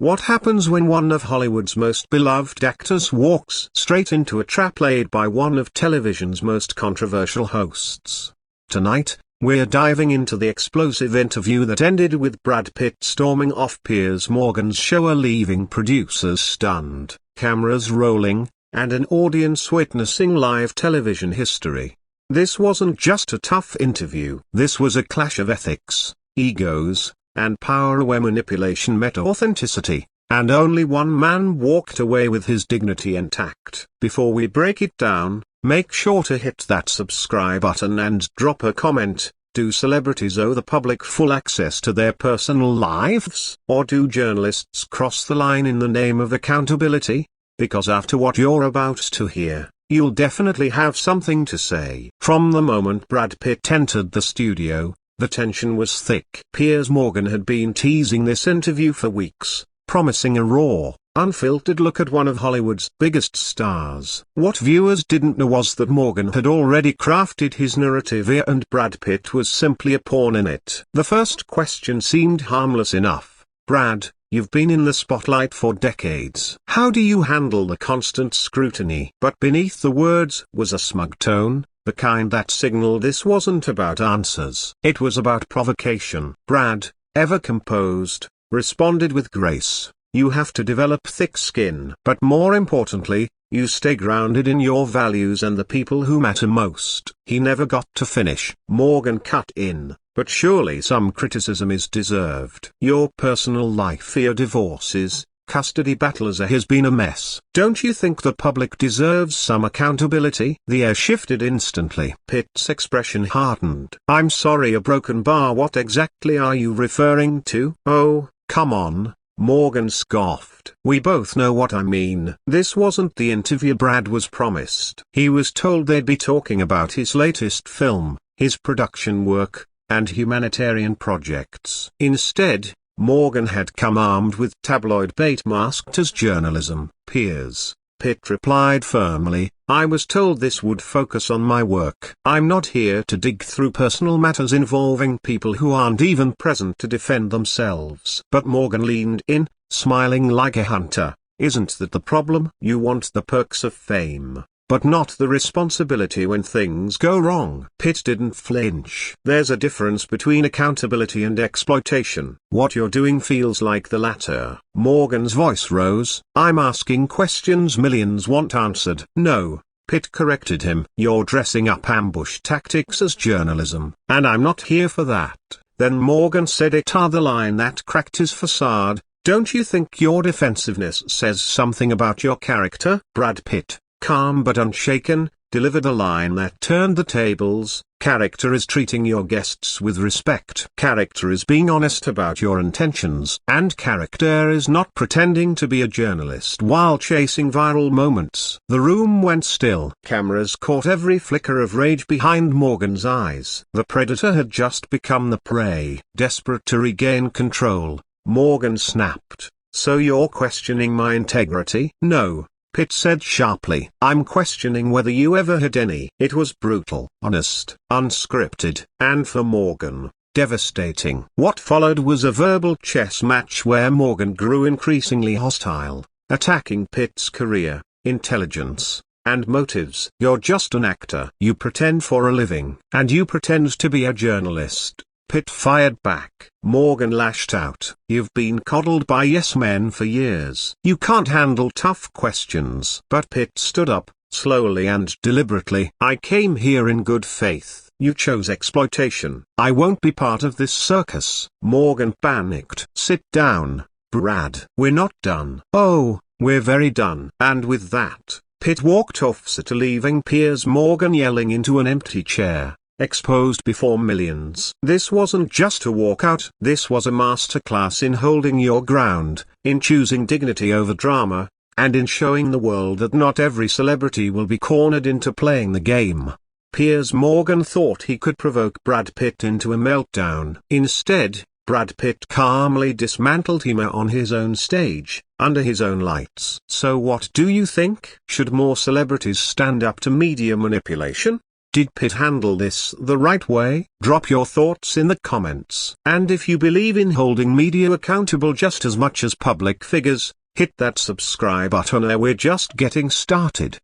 What happens when one of Hollywood's most beloved actors walks straight into a trap laid by one of television's most controversial hosts? Tonight, we're diving into the explosive interview that ended with Brad Pitt storming off Piers Morgan's show, leaving producers stunned, cameras rolling, and an audience witnessing live television history. This wasn't just a tough interview. This was a clash of ethics, egos, and power where manipulation met authenticity, and only one man walked away with his dignity intact. Before we break it down, make sure to hit that subscribe button and drop a comment. Do celebrities owe the public full access to their personal lives? Or do journalists cross the line in the name of accountability? Because after what you're about to hear, you'll definitely have something to say. From the moment Brad Pitt entered the studio, the tension was thick. Piers Morgan had been teasing this interview for weeks, promising a raw, unfiltered look at one of Hollywood's biggest stars. What viewers didn't know was that Morgan had already crafted his narrative here and Brad Pitt was simply a pawn in it. The first question seemed harmless enough. Brad, you've been in the spotlight for decades. How do you handle the constant scrutiny? But beneath the words was a smug tone, the kind that signaled this wasn't about answers. It was about provocation. Brad, ever composed, responded with grace. You have to develop thick skin. But more importantly, you stay grounded in your values and the people who matter most. He never got to finish. Morgan cut in. But surely some criticism is deserved. Your personal life, your divorces, custody battles has been a mess. Don't you think the public deserves some accountability? The air shifted instantly. Pitt's expression hardened. I'm sorry, a broken bar. What exactly are you referring to? Oh, come on, Morgan scoffed. We both know what I mean. This wasn't the interview Brad was promised. He was told they'd be talking about his latest film, his production work, and humanitarian projects. Instead, Morgan had come armed with tabloid bait masked as journalism. Pitt replied firmly, I was told this would focus on my work. I'm not here to dig through personal matters involving people who aren't even present to defend themselves. But Morgan leaned in, smiling like a hunter. Isn't that the problem? You want the perks of fame, but not the responsibility when things go wrong. Pitt didn't flinch. There's a difference between accountability and exploitation. What you're doing feels like the latter. Morgan's voice rose. I'm asking questions millions want answered. No, Pitt corrected him. You're dressing up ambush tactics as journalism, and I'm not here for that. Then Morgan said it, the line that cracked his facade. Don't you think your defensiveness says something about your character? Brad Pitt, calm but unshaken, delivered a line that turned the tables. Character is treating your guests with respect. Character is being honest about your intentions. And character is not pretending to be a journalist while chasing viral moments. The room went still. Cameras caught every flicker of rage behind Morgan's eyes. The predator had just become the prey. Desperate to regain control, Morgan snapped. So you're questioning my integrity? No, Pitt said sharply. I'm questioning whether you ever had any. It was brutal, honest, unscripted, and for Morgan, devastating. What followed was a verbal chess match where Morgan grew increasingly hostile, attacking Pitt's career, intelligence, and motives. You're just an actor. You pretend for a living. And you pretend to be a journalist. Pitt fired back. Morgan lashed out. You've been coddled by yes men for years. You can't handle tough questions. But Pitt stood up, slowly and deliberately. I came here in good faith. You chose exploitation. I won't be part of this circus. Morgan panicked. Sit down, Brad. We're not done. Oh, we're very done. And with that, Pitt walked off, leaving Piers Morgan yelling into an empty chair. Exposed before millions. This wasn't just a walkout. This was a masterclass in holding your ground, in choosing dignity over drama, and in showing the world that not every celebrity will be cornered into playing the game. Piers Morgan thought he could provoke Brad Pitt into a meltdown. Instead, Brad Pitt calmly dismantled him on his own stage, under his own lights. So what do you think? Should more celebrities stand up to media manipulation? Did Pitt handle this the right way? Drop your thoughts in the comments. And if you believe in holding media accountable just as much as public figures, hit that subscribe button. We're just getting started.